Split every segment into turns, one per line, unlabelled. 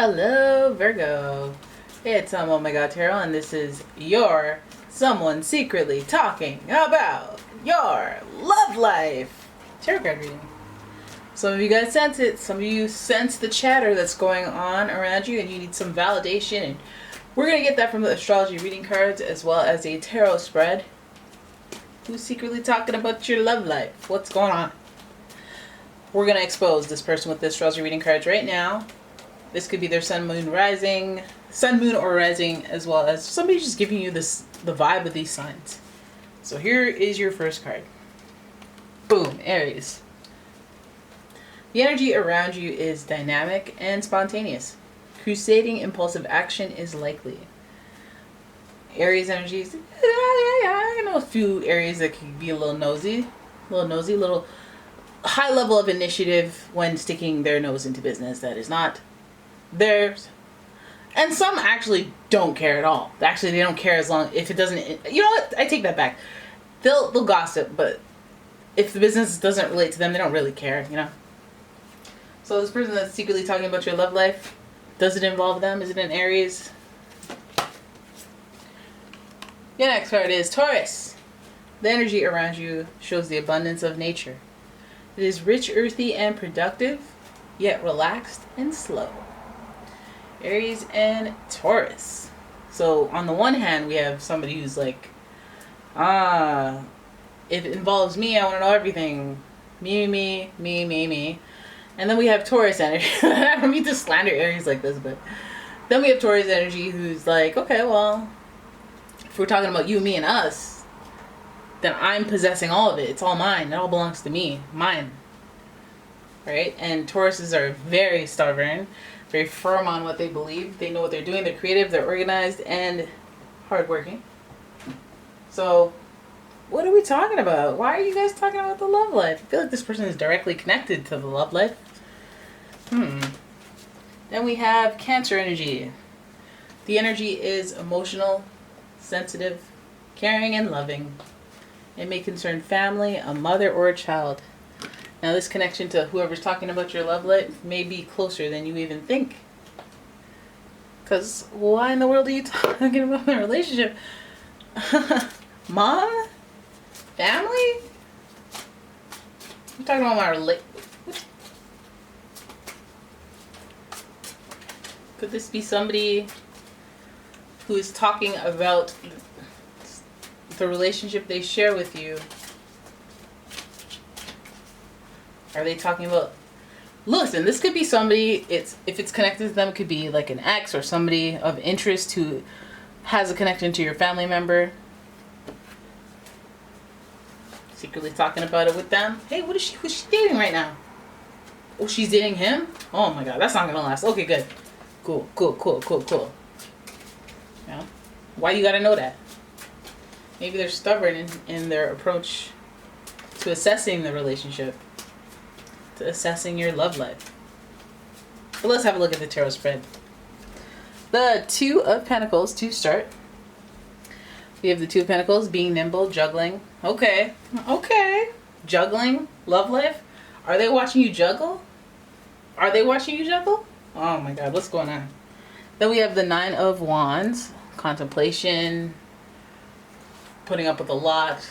Hello, Virgo. It's umomgtarot, and this is your someone secretly talking about your love life tarot card reading. Some of you guys sense it. Some of you sense the chatter that's going on around you, and you need some validation. And we're gonna get that from the astrology reading cards as well as a tarot spread. Who's secretly talking about your love life? What's going on? We're gonna expose this person with the astrology reading cards right now. This could be their sun, moon, or rising, as well as somebody just giving you the vibe of these signs. So here is your first card. Boom, Aries. The energy around you is dynamic and spontaneous. Crusading impulsive action is likely. Aries energies, I know a few Aries that can be a little nosy, little high level of initiative when sticking their nose into business that is not theirs. And some actually don't care at all. Actually, they don't care as long if it doesn't. You know what? I take that back. They'll gossip, but if the business doesn't relate to them, they don't really care. You know. So this person that's secretly talking about your love life, does it involve them? Is it an Aries? Your next card is Taurus. The energy around you shows the abundance of nature. It is rich, earthy, and productive, yet relaxed and slow. Aries and Taurus. So on the one hand, we have somebody who's like, if it involves me, I want to know everything. Me. And then we have Taurus energy. I don't mean to slander Aries like this, but then we have Taurus energy who's like, okay, well, if we're talking about you, me, and us, then I'm possessing all of it. It's all mine. It all belongs to me. Mine. Right? And Tauruses are very stubborn, very firm on what they believe. They know what they're doing. They're creative, they're organized, and hardworking. So, what are we talking about? Why are you guys talking about the love life? I feel like this person is directly connected to the love life. Then we have Cancer energy. The energy is emotional, sensitive, caring, and loving. It may concern family, a mother, or a child. Now this connection to whoever's talking about your love life may be closer than you even think. Because why in the world are you talking about my relationship? Mom? Family? I'm talking about my relationship. Could this be somebody who is talking about the relationship they share with you? Are they talking about... Listen, this could be somebody, if it's connected to them, it could be like an ex or somebody of interest who has a connection to your family member. Secretly talking about it with them. Hey, who's she dating right now? Oh, she's dating him? Oh my god, that's not gonna last. Okay, good. Cool. Yeah. Why you gotta know that? Maybe they're stubborn in their approach to assessing the relationship, to assessing your love life. But let's have a look at the tarot spread. The Two of Pentacles to start. We have the Two of Pentacles, being nimble, juggling. Okay. Juggling, love life. Are they watching you juggle? Oh my god, what's going on? Then we have the Nine of Wands, contemplation, putting up with a lot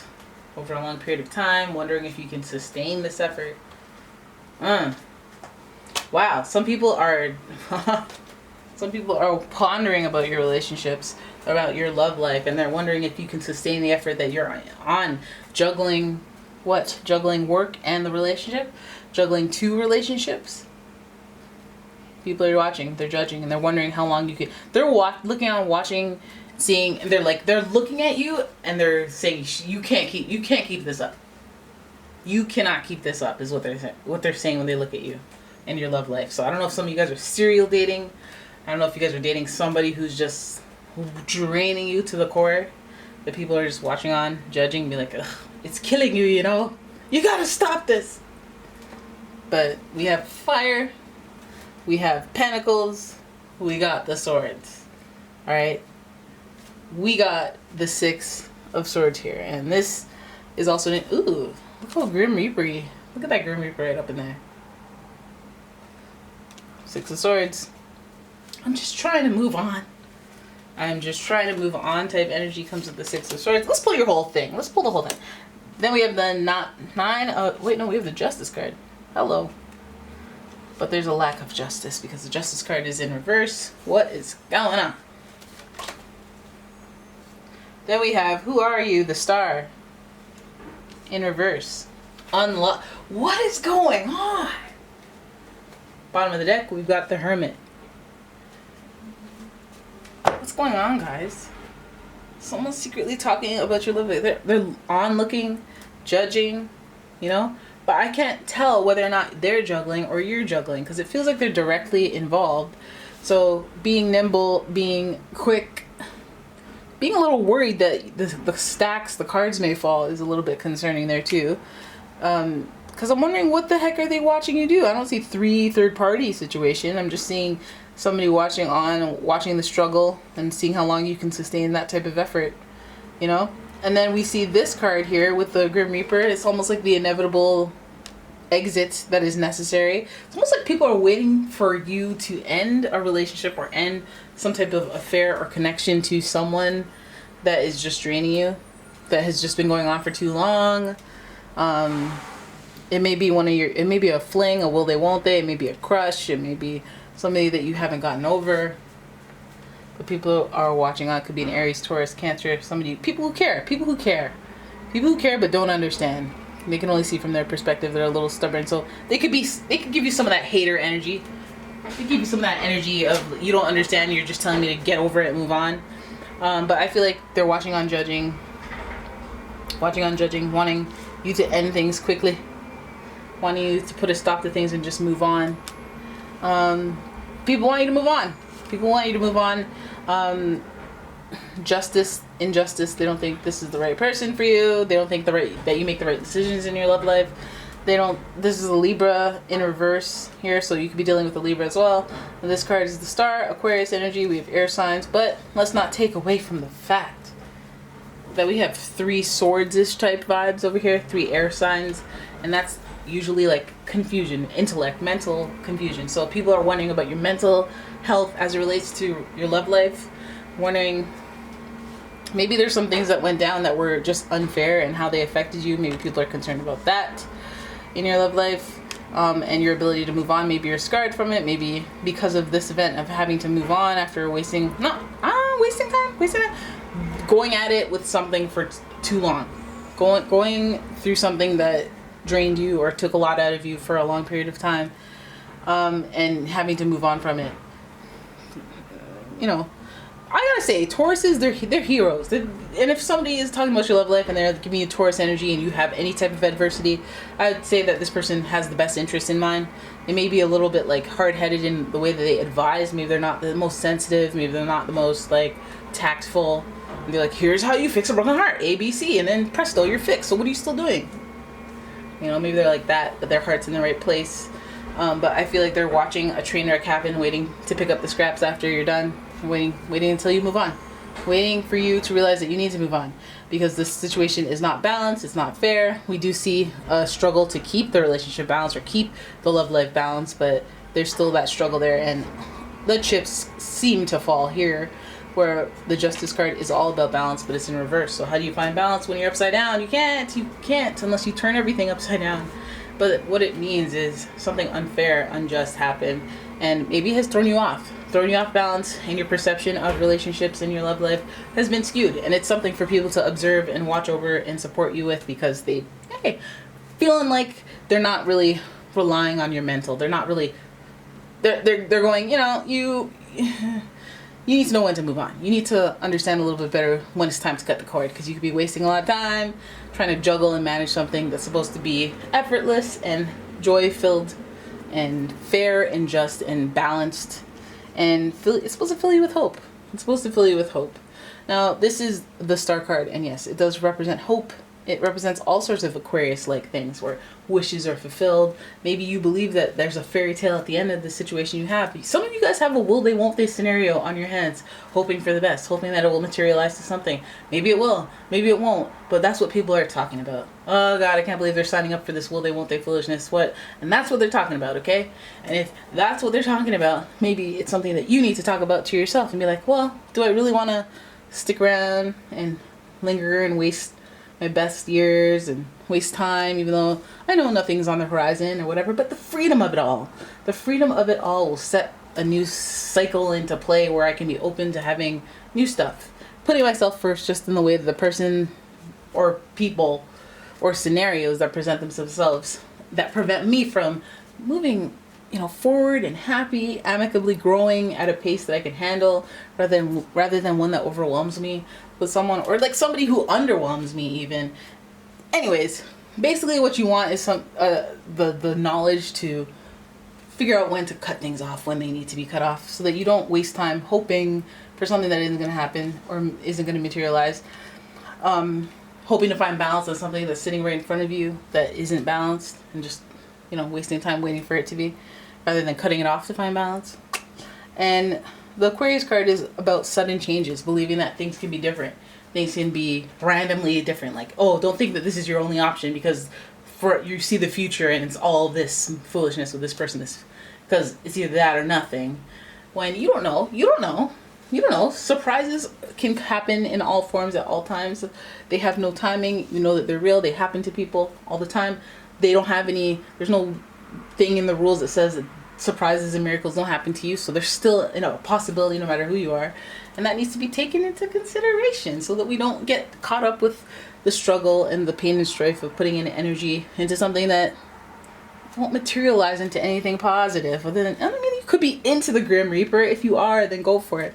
over a long period of time, wondering if you can sustain this effort. Wow, some people are pondering about your relationships, about your love life, and they're wondering if you can sustain the effort that you're on. Juggling what? Juggling work and the relationship? Juggling two relationships? People are watching, they're judging, and they're wondering how long you could... They're seeing, and they're looking at you, and they're saying, you can't keep this up. You cannot keep this up, is what they're saying when they look at you and your love life. So I don't know if some of you guys are serial dating. I don't know if you guys are dating somebody who's just draining you to the core. That people are just watching on, judging, be like, ugh, it's killing you, you know? You gotta stop this. But we have fire. We have pentacles. We got the swords. Alright? We got the Six of Swords here. And this is also... Ooh, look how Grim Reaper-y. Look at that Grim Reaper right up in there. Six of Swords. I'm just trying to move on. I'm just trying to move on type energy comes with the Six of Swords. Let's pull your whole thing. Let's pull the whole thing. Then we have the wait, no, we have the Justice card. Hello. But there's a lack of justice because the Justice card is in reverse. What is going on? Then we have, who are you? The Star. In reverse. Unlock. What is going on? Bottom of the deck, we've got the Hermit. What's going on, guys? Someone's secretly talking about your love life. They're onlooking, judging, you know? But I can't tell whether or not they're juggling or you're juggling because it feels like they're directly involved. So being nimble, being quick, being a little worried that the stacks, the cards may fall is a little bit concerning there too. Because I'm wondering what the heck are they watching you do? I don't see third-party situation. I'm just seeing somebody watching the struggle and seeing how long you can sustain that type of effort, you know? And then we see this card here with the Grim Reaper. It's almost like the inevitable exit that is necessary. It's almost like people are waiting for you to end a relationship or end some type of affair or connection to someone that is just draining you, that has just been going on for too long. It may be it may be a fling, a will they, won't they. It may be a crush. It may be somebody that you haven't gotten over. But people are watching on. It could be an Aries, Taurus, Cancer, people who care but don't understand. They can only see from their perspective. They're a little stubborn, so they could give you some of that hater energy. They give you some of that energy of you don't understand. You're just telling me to get over it and move on. But I feel like they're watching on judging, wanting you to end things quickly, wanting you to put a stop to things and just move on. People want you to move on. People want you to move on. Injustice, they don't think this is the right person for you. They don't think that you make the right decisions in your love life. This is a Libra in reverse here, so you could be dealing with a Libra as well. And this card is the Star, Aquarius energy. We have air signs, but let's not take away from the fact that we have 3 swords-ish type vibes over here, 3 air signs, and that's usually like confusion, intellect, mental confusion. So people are wondering about your mental health as it relates to your love life, wondering maybe there's some things that went down that were just unfair and how they affected you. Maybe people are concerned about that in your love life, and your ability to move on. Maybe you're scarred from it. Maybe because of this event of having to move on after wasting time, going at it with something for too long, going through something that drained you or took a lot out of you for a long period of time, and having to move on from it. You know, I gotta say, Tauruses, they're heroes. And if somebody is talking about your love life and they're giving you Taurus energy and you have any type of adversity, I'd say that this person has the best interest in mind. They may be a little bit like hard-headed in the way that they advise. Maybe they're not the most sensitive. Maybe they're not the most like tactful. And they're like, here's how you fix a broken heart, A, B, C, and then presto, you're fixed. So what are you still doing? You know, maybe they're like that, but their heart's in the right place. But I feel like they're watching a train wreck happen, waiting to pick up the scraps after you're done. Waiting until you move on. Waiting for you to realize that you need to move on. Because this situation is not balanced, it's not fair. We do see a struggle to keep the relationship balanced or keep the love life balanced, but there's still that struggle there, and the chips seem to fall here, where the Justice card is all about balance, but it's in reverse. So how do you find balance when you're upside down? You can't unless you turn everything upside down. But what it means is something unfair, unjust happened, and maybe has thrown you off balance, and your perception of relationships in your love life has been skewed. And it's something for people to observe and watch over and support you with, because feeling like they're not really relying on your mental. They're not really, they're going, you need to know when to move on. You need to understand a little bit better when it's time to cut the cord, because you could be wasting a lot of time trying to juggle and manage something that's supposed to be effortless and joy-filled and fair and just and balanced, and it's supposed to fill you with hope. It's supposed to fill you with hope. Now, this is the Star card, and yes, it does represent hope It represents all sorts of Aquarius-like things where wishes are fulfilled. Maybe you believe that there's a fairy tale at the end of the situation you have. Some of you guys have a will they won't they scenario on your hands, hoping for the best, hoping that it will materialize to something. Maybe it will, maybe it won't, but that's what people are talking about. Oh God, I can't believe they're signing up for this will they won't they foolishness. What? And that's what they're talking about, okay? And if that's what they're talking about, maybe it's something that you need to talk about to yourself and be like, well, do I really want to stick around and linger and waste my best years and waste time, even though I know nothing's on the horizon or whatever? But the freedom of it all will set a new cycle into play where I can be open to having new stuff, putting myself first, just in the way that the person or people or scenarios that present themselves that prevent me from moving, forward and happy, amicably growing at a pace that I can handle, rather than one that overwhelms me with someone, or like somebody who underwhelms me even. Anyways, basically what you want is the knowledge to figure out when to cut things off when they need to be cut off, so that you don't waste time hoping for something that isn't going to happen or isn't going to materialize. Hoping to find balance on something that's sitting right in front of you that isn't balanced, and just wasting time waiting for it to be, rather than cutting it off to find balance. And the Aquarius card is about sudden changes, believing that things can be different. Things can be randomly different. Like, oh, don't think that this is your only option because you see the future and it's all this foolishness with this person. Because it's either that or nothing. When you don't know. Surprises can happen in all forms at all times. They have no timing. You know that they're real. They happen to people all the time. There's no thing in the rules that says that surprises and miracles don't happen to you. So there's still a possibility no matter who you are. And that needs to be taken into consideration so that we don't get caught up with the struggle and the pain and strife of putting in energy into something that won't materialize into anything positive. You could be into the Grim Reaper. If you are, then go for it.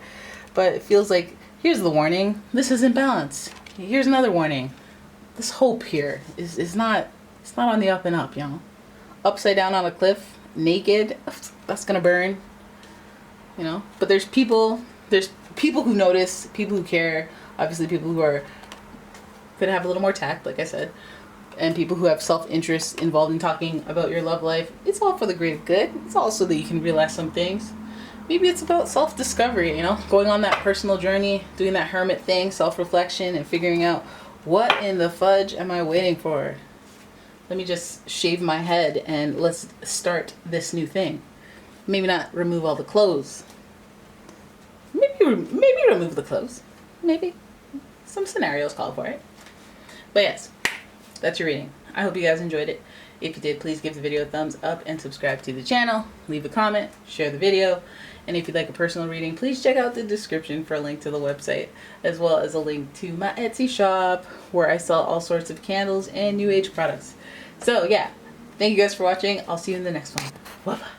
But it feels like, here's the warning. This isn't balanced. Here's another warning. This hope here is not on the up and up, Upside down on a cliff, naked, that's gonna burn. But there's people who notice, people who care, obviously people who are gonna have a little more tact, like I said, and people who have self-interest involved in talking about your love life. It's all for the greater good. It's all so that you can realize some things. Maybe it's about self-discovery, going on that personal journey, doing that hermit thing, self-reflection, and figuring out, what in the fudge am I waiting for? Let me just shave my head and let's start this new thing. Maybe not remove all the clothes. Maybe remove the clothes. Maybe. Some scenarios call for it. But yes, that's your reading. I hope you guys enjoyed it. If you did, please give the video a thumbs up and subscribe to the channel. Leave a comment, share the video. And if you'd like a personal reading, please check out the description for a link to the website, as well as a link to my Etsy shop, where I sell all sorts of candles and new age products. So yeah, thank you guys for watching. I'll see you in the next one. Bye-bye.